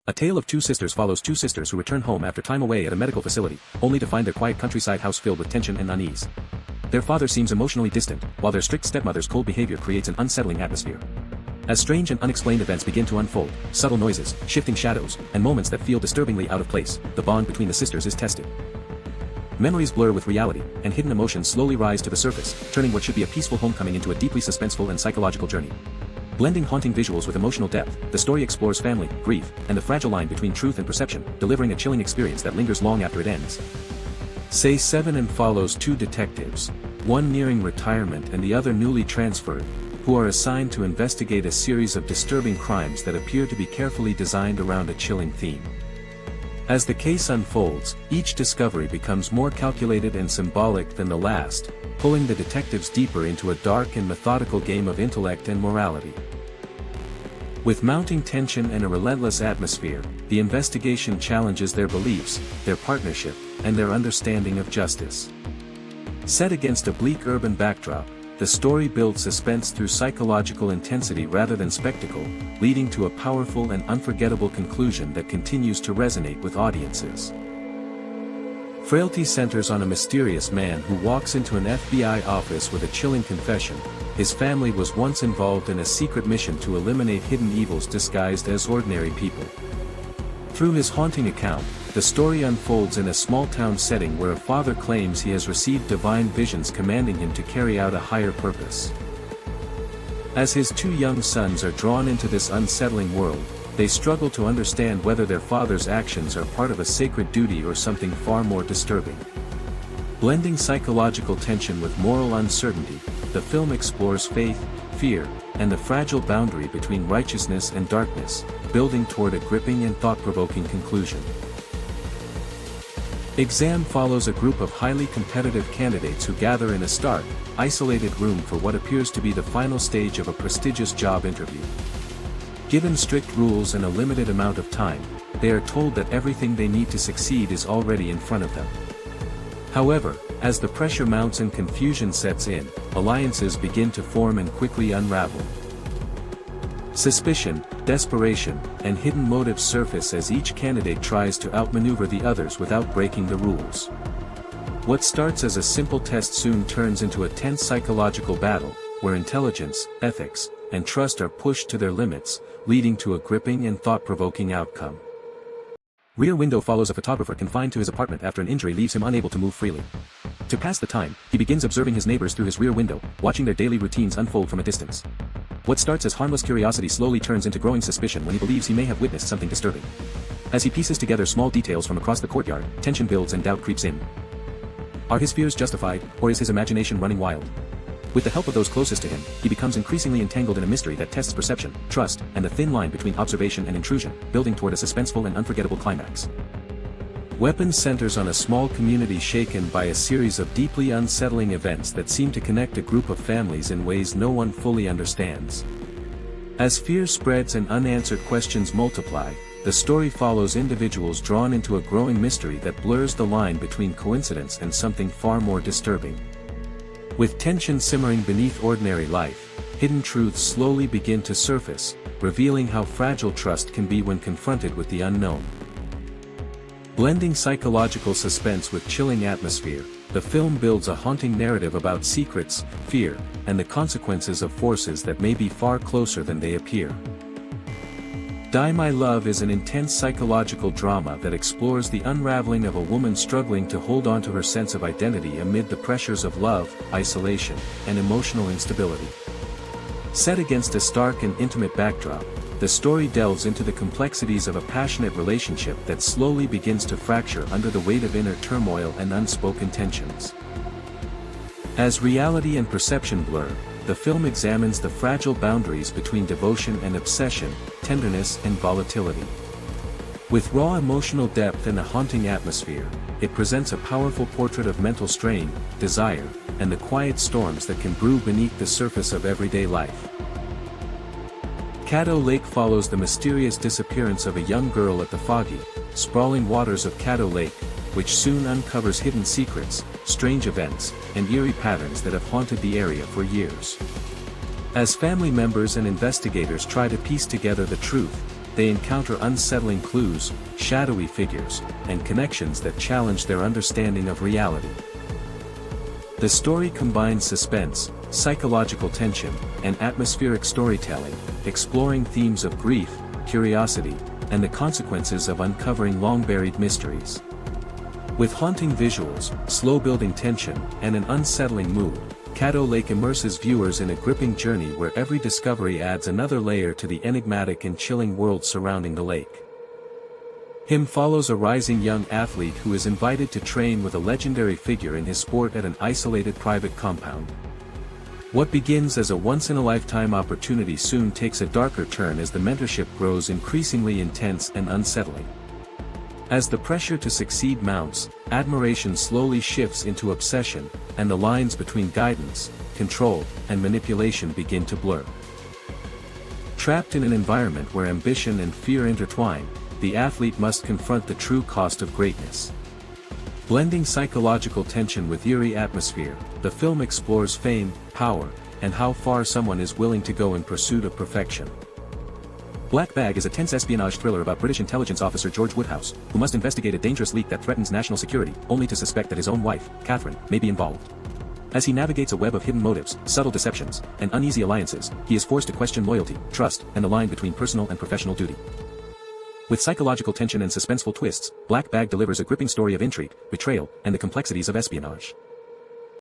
A Tale of Two Sisters follows two sisters who return home after time away at a medical facility, only to find their quiet countryside house filled with tension and unease. Their father seems emotionally distant, while their strict stepmother's cold behavior creates an unsettling atmosphere. As strange and unexplained events begin to unfold, subtle noises, shifting shadows, and moments that feel disturbingly out of place, the bond between the sisters is tested. Memories blur with reality, and hidden emotions slowly rise to the surface, turning what should be a peaceful homecoming into a deeply suspenseful and psychological journey. Blending haunting visuals with emotional depth, the story explores family, grief, and the fragile line between truth and perception, delivering a chilling experience that lingers long after it ends. Say 7 and follows two detectives, one nearing retirement and the other newly transferred, who are assigned to investigate a series of disturbing crimes that appear to be carefully designed around a chilling theme. As the case unfolds, each discovery becomes more calculated and symbolic than the last, pulling the detectives deeper into a dark and methodical game of intellect and morality. With mounting tension and a relentless atmosphere, the investigation challenges their beliefs, their partnership, and their understanding of justice. Set against a bleak urban backdrop, the story builds suspense through psychological intensity rather than spectacle, leading to a powerful and unforgettable conclusion that continues to resonate with audiences. Frailty centers on a mysterious man who walks into an FBI office with a chilling confession. His family was once involved in a secret mission to eliminate hidden evils disguised as ordinary people. Through his haunting account, the story unfolds in a small-town setting where a father claims he has received divine visions commanding him to carry out a higher purpose. As his two young sons are drawn into this unsettling world, they struggle to understand whether their father's actions are part of a sacred duty or something far more disturbing. Blending psychological tension with moral uncertainty, the film explores faith, fear, and the fragile boundary between righteousness and darkness, building toward a gripping and thought-provoking conclusion. Exam follows a group of highly competitive candidates who gather in a stark, isolated room for what appears to be the final stage of a prestigious job interview. Given strict rules and a limited amount of time, they are told that everything they need to succeed is already in front of them. However, as the pressure mounts and confusion sets in, alliances begin to form and quickly unravel. Suspicion, desperation, and hidden motives surface as each candidate tries to outmaneuver the others without breaking the rules. What starts as a simple test soon turns into a tense psychological battle, where intelligence, ethics, and trust are pushed to their limits, leading to a gripping and thought-provoking outcome. Rear Window follows a photographer confined to his apartment after an injury leaves him unable to move freely. To pass the time, he begins observing his neighbors through his rear window, watching their daily routines unfold from a distance. What starts as harmless curiosity slowly turns into growing suspicion when he believes he may have witnessed something disturbing. As he pieces together small details from across the courtyard, tension builds and doubt creeps in. Are his fears justified, or is his imagination running wild? With the help of those closest to him, he becomes increasingly entangled in a mystery that tests perception, trust, and the thin line between observation and intrusion, building toward a suspenseful and unforgettable climax. Weapons centers on a small community shaken by a series of deeply unsettling events that seem to connect a group of families in ways no one fully understands. As fear spreads and unanswered questions multiply, the story follows individuals drawn into a growing mystery that blurs the line between coincidence and something far more disturbing. With tension simmering beneath ordinary life, hidden truths slowly begin to surface, revealing how fragile trust can be when confronted with the unknown. Blending psychological suspense with chilling atmosphere, the film builds a haunting narrative about secrets, fear, and the consequences of forces that may be far closer than they appear. Die My Love is an intense psychological drama that explores the unraveling of a woman struggling to hold on to her sense of identity amid the pressures of love, isolation, and emotional instability. Set against a stark and intimate backdrop, the story delves into the complexities of a passionate relationship that slowly begins to fracture under the weight of inner turmoil and unspoken tensions. As reality and perception blur, the film examines the fragile boundaries between devotion and obsession, tenderness and volatility. With raw emotional depth and a haunting atmosphere, it presents a powerful portrait of mental strain, desire, and the quiet storms that can brew beneath the surface of everyday life. Caddo Lake follows the mysterious disappearance of a young girl at the foggy, sprawling waters of Caddo Lake, which soon uncovers hidden secrets, strange events, and eerie patterns that have haunted the area for years. As family members and investigators try to piece together the truth, they encounter unsettling clues, shadowy figures, and connections that challenge their understanding of reality. The story combines suspense, psychological tension, and atmospheric storytelling, exploring themes of grief, curiosity, and the consequences of uncovering long-buried mysteries. With haunting visuals, slow-building tension, and an unsettling mood, Caddo Lake immerses viewers in a gripping journey where every discovery adds another layer to the enigmatic and chilling world surrounding the lake. Him follows a rising young athlete who is invited to train with a legendary figure in his sport at an isolated private compound. What begins as a once-in-a-lifetime opportunity soon takes a darker turn as the mentorship grows increasingly intense and unsettling. As the pressure to succeed mounts, admiration slowly shifts into obsession, and the lines between guidance, control, and manipulation begin to blur. Trapped in an environment where ambition and fear intertwine, the athlete must confront the true cost of greatness. Blending psychological tension with eerie atmosphere, the film explores fame, power, and how far someone is willing to go in pursuit of perfection. Black Bag is a tense espionage thriller about British intelligence officer George Woodhouse, who must investigate a dangerous leak that threatens national security, only to suspect that his own wife, Catherine, may be involved. As he navigates a web of hidden motives, subtle deceptions, and uneasy alliances, he is forced to question loyalty, trust, and the line between personal and professional duty. With psychological tension and suspenseful twists, Black Bag delivers a gripping story of intrigue, betrayal, and the complexities of espionage.